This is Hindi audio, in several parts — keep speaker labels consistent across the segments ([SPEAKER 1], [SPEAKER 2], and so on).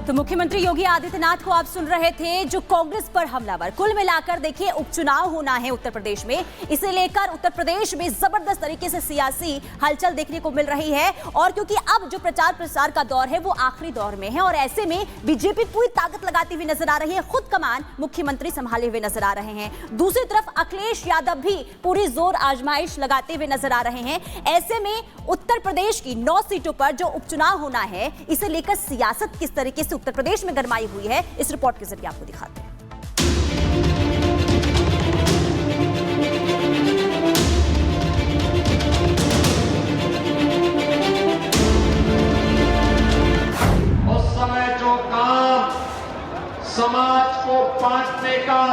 [SPEAKER 1] तो मुख्यमंत्री योगी आदित्यनाथ को आप सुन रहे थे, जो कांग्रेस पर हमलावर। कुल मिलाकर देखिए, उपचुनाव होना है उत्तर प्रदेश में, इसे लेकर उत्तर प्रदेश में जबरदस्त तरीके से सियासी हलचल देखने को मिल रही है। और क्योंकि अब जो प्रचार प्रसार का दौर है वो आखिरी दौर में है, और ऐसे में बीजेपी पूरी ताकत लगाती हुई नजर आ रही है, खुद कमान मुख्यमंत्री संभाले हुए नजर आ रहे हैं। दूसरी तरफ अखिलेश यादव भी पूरी जोर आजमाइश लगाते हुए नजर आ रहे हैं। ऐसे में उत्तर प्रदेश की 9 सीटों पर जो उपचुनाव होना है, इसे लेकर सियासत किस तरीके से उत्तर प्रदेश में गरमाई हुई है, इस रिपोर्ट के जरिए आपको दिखाते हैं।
[SPEAKER 2] उस समय जो काम समाज को बांटने का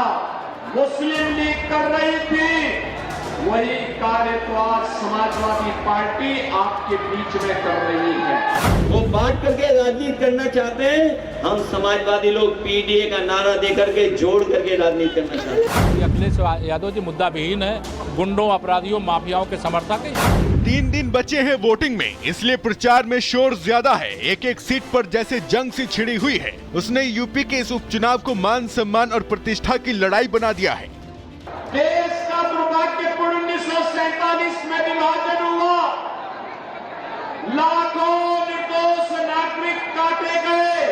[SPEAKER 2] मुस्लिम लीग कर रही थी, वही कार्य तो आज समाजवादी पार्टी आपके बीच में कर रही है।
[SPEAKER 3] वो बांट करके राजनीति करना चाहते हैं, हम समाजवादी लोग पीडीए का नारा दे करके जोड़ करके राजनीति करना चाहते हैं।
[SPEAKER 4] अखिलेश यादव जी मुद्दा विहीन है, गुंडों, अपराधियों, माफियाओं के समर्थक है।
[SPEAKER 5] 3 दिन बचे हैं वोटिंग में, इसलिए प्रचार में शोर ज्यादा है। एक सीट पर जैसे जंग सी छिड़ी हुई है। उसने यूपी के इस उपचुनाव को मान सम्मान और प्रतिष्ठा की लड़ाई बना दिया है।
[SPEAKER 2] देश का दुर्भाग्यपूर्ण 1947 में विभाजन हुआ, लाखों निर्दोष नागरिक काटे गए,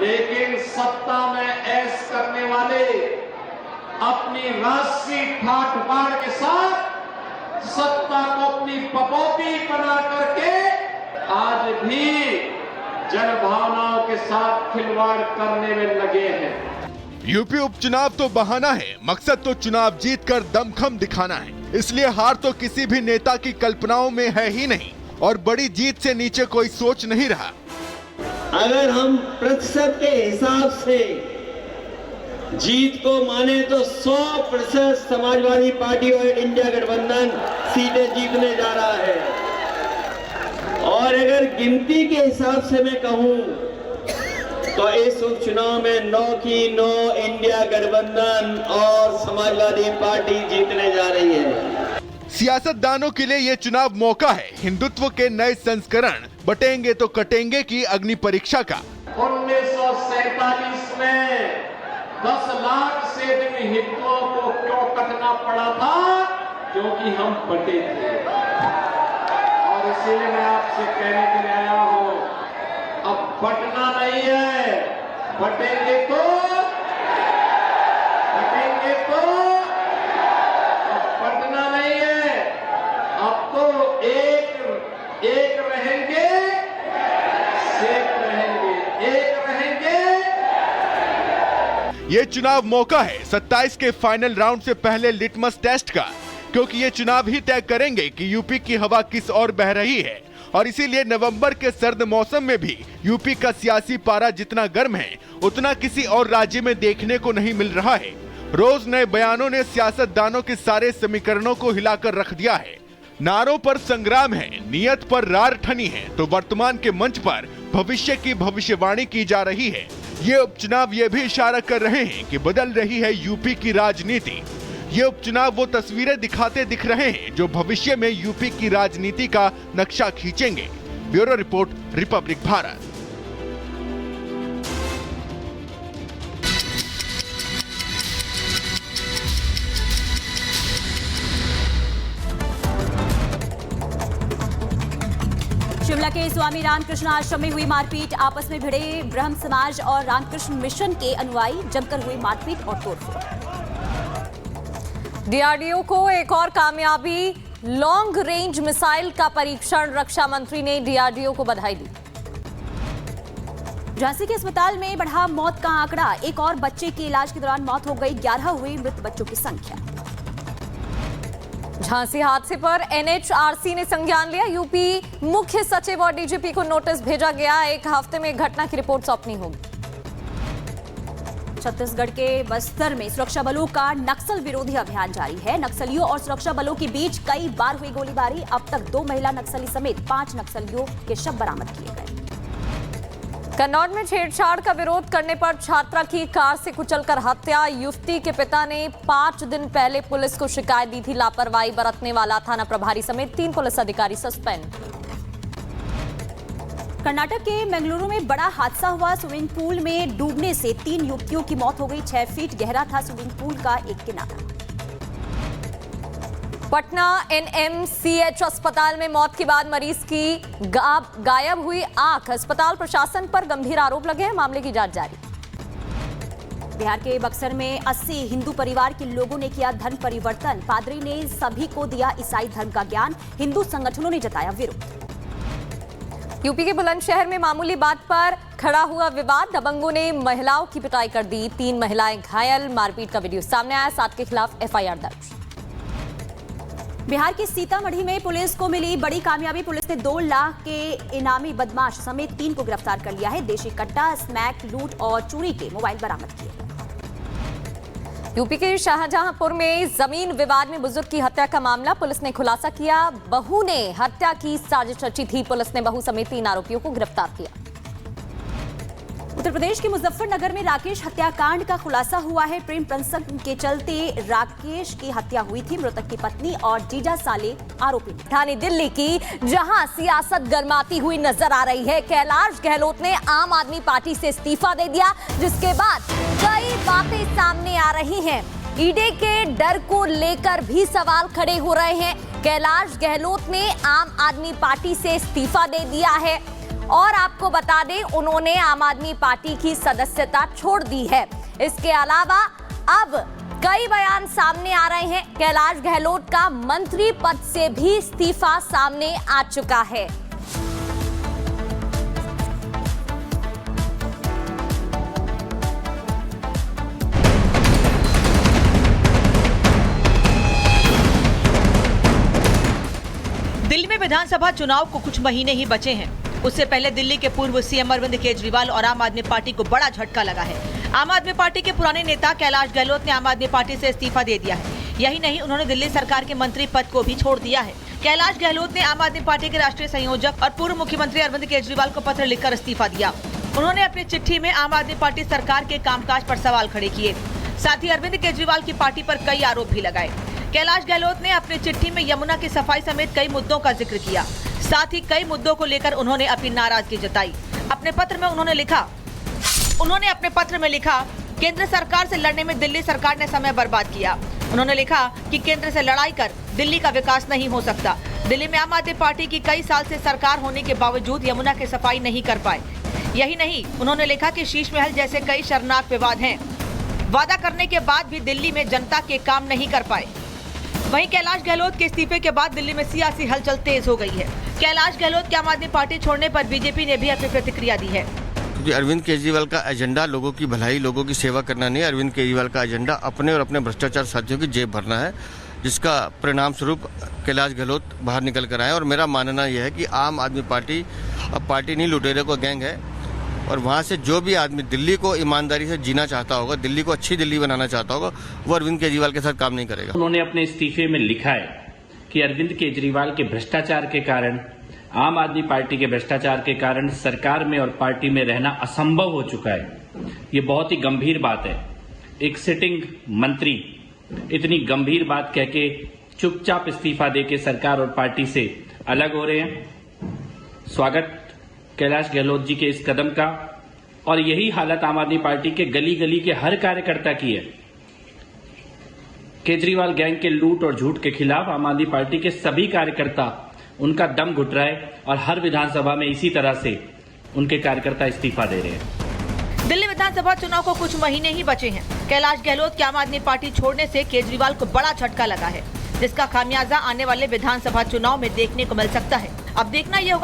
[SPEAKER 2] लेकिन सत्ता में ऐश करने वाले अपनी राष्ट्रीय ठाट बाट के साथ सत्ता को अपनी पपौती बना करके आज भी जनभावनाओं के साथ खिलवाड़ करने में लगे हैं।
[SPEAKER 5] यूपी उपचुनाव तो बहाना है, मकसद तो चुनाव जीतकर दमखम दिखाना है। इसलिए हार तो किसी भी नेता की कल्पनाओं में है ही नहीं, और बड़ी जीत से नीचे कोई सोच नहीं रहा।
[SPEAKER 3] अगर हम प्रतिशत के हिसाब से जीत को माने तो 100% समाजवादी पार्टी और इंडिया गठबंधन सीटें जीतने जा रहा है। और अगर गिनती के हिसाब से मैं कहूं तो इस उपचुनाव में 9 की 9 इंडिया गठबंधन और समाजवादी पार्टी जीतने जा रही है।
[SPEAKER 5] सियासतदानों के लिए ये चुनाव मौका है हिंदुत्व के नए संस्करण बटेंगे तो कटेंगे की अग्नि परीक्षा का।
[SPEAKER 2] 1947 में 10 लाख से अधिक हिंदुओं को क्यों कटना पड़ा था? क्योंकि हम बटे थे। और इसीलिए मैं आपसे कहने के लिए आया हूं, अब बटना नहीं है, बटेंगे तो अब बटना नहीं है, अब तो एक रहेंगे, सेफ रहेंगे, एक रहेंगे।
[SPEAKER 5] ये चुनाव मौका है 27 के फाइनल राउंड से पहले लिटमस टेस्ट का, क्योंकि ये चुनाव ही तय करेंगे कि यूपी की हवा किस ओर बह रही है। और इसीलिए नवंबर के सर्द मौसम में भी यूपी का सियासी पारा जितना गर्म है, उतना किसी और राज्य में देखने को नहीं मिल रहा है। रोज नए बयानों ने सियासतदानों के सारे समीकरणों को हिलाकर रख दिया है। नारों पर संग्राम है, नियत पर रार ठनी है, तो वर्तमान के मंच पर भविष्य की भविष्यवाणी की जा रही है। ये उपचुनाव ये भी इशारा कर रहे हैं कि बदल रही है यूपी की राजनीति। ये उपचुनाव वो तस्वीरें दिखाते दिख रहे हैं जो भविष्य में यूपी की राजनीति का नक्शा खींचेंगे। Bureau report, Republic Bharat.
[SPEAKER 1] Shimla के स्वामी रामकृष्ण आश्रम में हुई मारपीट, आपस में भिड़े ब्रह्म समाज और रामकृष्ण मिशन के अनुयायी, जमकर हुई मारपीट और तोड़फोड़।
[SPEAKER 6] डीआरडीओ को एक और कामयाबी, लॉन्ग रेंज मिसाइल का परीक्षण, रक्षा मंत्री ने डीआरडीओ को बधाई दी।
[SPEAKER 1] झांसी के अस्पताल में बढ़ा मौत का आंकड़ा, एक और बच्चे की इलाज के दौरान मौत हो गई, 11 हुई मृत बच्चों की संख्या।
[SPEAKER 6] झांसी हादसे पर एनएचआरसी ने संज्ञान लिया, यूपी मुख्य सचिव और डीजीपी को नोटिस भेजा गया, 1 हफ्ते में घटना की रिपोर्ट सौंपनी होगी।
[SPEAKER 1] छत्तीसगढ़ के बस्तर में सुरक्षा बलों का नक्सल विरोधी अभियान जारी है। नक्सलियों और सुरक्षा बलों के बीच कई बार हुई गोलीबारी, अब तक 2 महिला नक्सली समेत 5 नक्सलियों के शव बरामद किए गए।
[SPEAKER 6] कन्नौज में छेड़छाड़ का विरोध करने पर छात्रा की कार से कुचलकर हत्या, युवती के पिता ने 5 दिन पहले पुलिस को शिकायत दी थी, लापरवाही बरतने वाला थाना प्रभारी समेत 3 पुलिस अधिकारी सस्पेंड।
[SPEAKER 1] कर्नाटक के मंगलुरु में बड़ा हादसा हुआ। स्विमिंग पूल में डूबने से 3 युवतियों की मौत हो गई। 6 फीट गहरा था स्विमिंग पूल का एक किनारा।
[SPEAKER 6] पटना एनएमसीएच अस्पताल में मौत के बाद मरीज की गायब हुई आंख। अस्पताल प्रशासन पर गंभीर आरोप लगे हैं। मामले की जांच जारी। बिहार के बक्सर में 80 हिंदू परिवार के लोगों ने किया धर्म परिवर्तन। पादरी ने सभी को दिया ईसाई धर्म का ज्ञान। हिंदू संगठनों ने जताया विरोध। यूपी के बुलंदशहर में मामूली बात पर खड़ा हुआ विवाद। दबंगों ने महिलाओं की पिटाई कर दी। 3 महिलाएं घायल। मारपीट का वीडियो सामने आया। 7 के खिलाफ एफआईआर दर्ज। बिहार के सीतामढ़ी में पुलिस को मिली बड़ी कामयाबी। पुलिस ने 2 लाख के इनामी बदमाश समेत 3 को गिरफ्तार कर लिया है। देशी कट्टा, स्मैक, लूट और चोरी के मोबाइल बरामद किए। यूपी के शाहजहांपुर में जमीन विवाद में बुजुर्ग की हत्या का मामला। पुलिस ने खुलासा किया। बहू ने हत्या की साजिश रची थी। पुलिस ने बहू समेत 3 आरोपियों को गिरफ्तार किया। उत्तर प्रदेश के मुजफ्फरनगर में राकेश हत्याकांड का खुलासा हुआ है। प्रेम प्रसंग के चलते राकेश की हत्या हुई थी। मृतक की पत्नी और जीजा साले आरोपी। राजधानी दिल्ली की जहां सियासत गर्माती हुई नजर आ रही है। कैलाश गहलोत ने आम आदमी पार्टी से इस्तीफा दे दिया, जिसके बाद कई बातें सामने आ रही हैं। ईडी के डर को लेकर भी सवाल खड़े हो रहे हैं। कैलाश गहलोत ने आम आदमी पार्टी से इस्तीफा दे दिया है और आपको बता दें, उन्होंने आम आदमी पार्टी की सदस्यता छोड़ दी है। इसके अलावा अब कई बयान सामने आ रहे हैं। कैलाश गहलोत का मंत्री पद से भी इस्तीफा सामने आ चुका है।
[SPEAKER 7] दिल्ली में विधानसभा चुनाव को कुछ महीने ही बचे हैं। उससे पहले दिल्ली के पूर्व सीएम अरविंद केजरीवाल और आम आदमी पार्टी को बड़ा झटका लगा है। आम आदमी पार्टी के पुराने नेता कैलाश गहलोत ने आम आदमी पार्टी से इस्तीफा दे दिया है। यही नहीं, उन्होंने दिल्ली सरकार के मंत्री पद को भी छोड़ दिया है। कैलाश गहलोत ने आम आदमी पार्टी के राष्ट्रीय संयोजक और पूर्व मुख्यमंत्री अरविंद केजरीवाल को पत्र लिखकर इस्तीफा दिया। उन्होंने अपनी चिट्ठी में आम आदमी पार्टी सरकार के कामकाज पर सवाल खड़े किए। साथ ही अरविंद केजरीवाल की पार्टी पर कई आरोप भी लगाए। कैलाश गहलोत ने अपनी चिट्ठी में यमुना की सफाई समेत कई मुद्दों का जिक्र किया। साथ ही कई मुद्दों को लेकर उन्होंने अपनी नाराजगी जताई। अपने पत्र में उन्होंने लिखा, केंद्र सरकार से लड़ने में दिल्ली सरकार ने समय बर्बाद किया। उन्होंने लिखा कि केंद्र से लड़ाई कर दिल्ली का विकास नहीं हो सकता। दिल्ली में आम आदमी पार्टी की कई साल से सरकार होने के बावजूद यमुना की सफाई नहीं कर पाए। यही नहीं, उन्होंने लिखा कि शीश महल जैसे कई शर्मनाक विवाद हैं। वादा करने के बाद भी दिल्ली में जनता के काम नहीं कर पाए। वहीं कैलाश गहलोत के इस्तीफे के बाद दिल्ली में सियासी हलचल तेज हो गई है। कैलाश गहलोत के आम आदमी पार्टी छोड़ने पर बीजेपी ने भी अपनी प्रतिक्रिया दी है।
[SPEAKER 8] क्योंकि अरविंद केजरीवाल का एजेंडा लोगों की भलाई, लोगों की सेवा करना नहीं है। अरविंद केजरीवाल का एजेंडा अपने और अपने भ्रष्टाचार साथियों की जेब भरना है, जिसका परिणाम स्वरूप कैलाश गहलोत बाहर निकल कर आए। और मेरा मानना यह है कि आम आदमी पार्टी अब पार्टी नहीं, लुटेरे को गैंग है। और वहाँ से जो भी आदमी दिल्ली को ईमानदारी से जीना चाहता होगा, दिल्ली को अच्छी दिल्ली बनाना चाहता होगा, वो अरविंद केजरीवाल के साथ काम नहीं करेगा।
[SPEAKER 9] उन्होंने अपने इस्तीफे में लिखा है कि अरविंद केजरीवाल के भ्रष्टाचार के कारण, आम आदमी पार्टी के भ्रष्टाचार के कारण सरकार में और पार्टी में रहना असंभव हो चुका है। ये बहुत ही गंभीर बात है। एक सिटिंग मंत्री इतनी गंभीर बात कह के चुपचाप इस्तीफा देके सरकार और पार्टी से अलग हो रहे हैं। स्वागत कैलाश गहलोत जी के इस कदम का। और यही हालत आम आदमी पार्टी के गली गली के हर कार्यकर्ता की है। केजरीवाल गैंग के लूट और झूठ के खिलाफ आम आदमी पार्टी के सभी कार्यकर्ता, उनका दम घुट रहा है और हर विधानसभा में इसी तरह से उनके कार्यकर्ता इस्तीफा दे रहे हैं।
[SPEAKER 7] दिल्ली विधानसभा चुनाव को कुछ महीने ही बचे हैं। कैलाश गहलोत की आम आदमी पार्टी छोड़ने से केजरीवाल को बड़ा झटका लगा है, जिसका खामियाजा आने वाले विधानसभा चुनाव में देखने को मिल सकता है। अब देखना यह होगा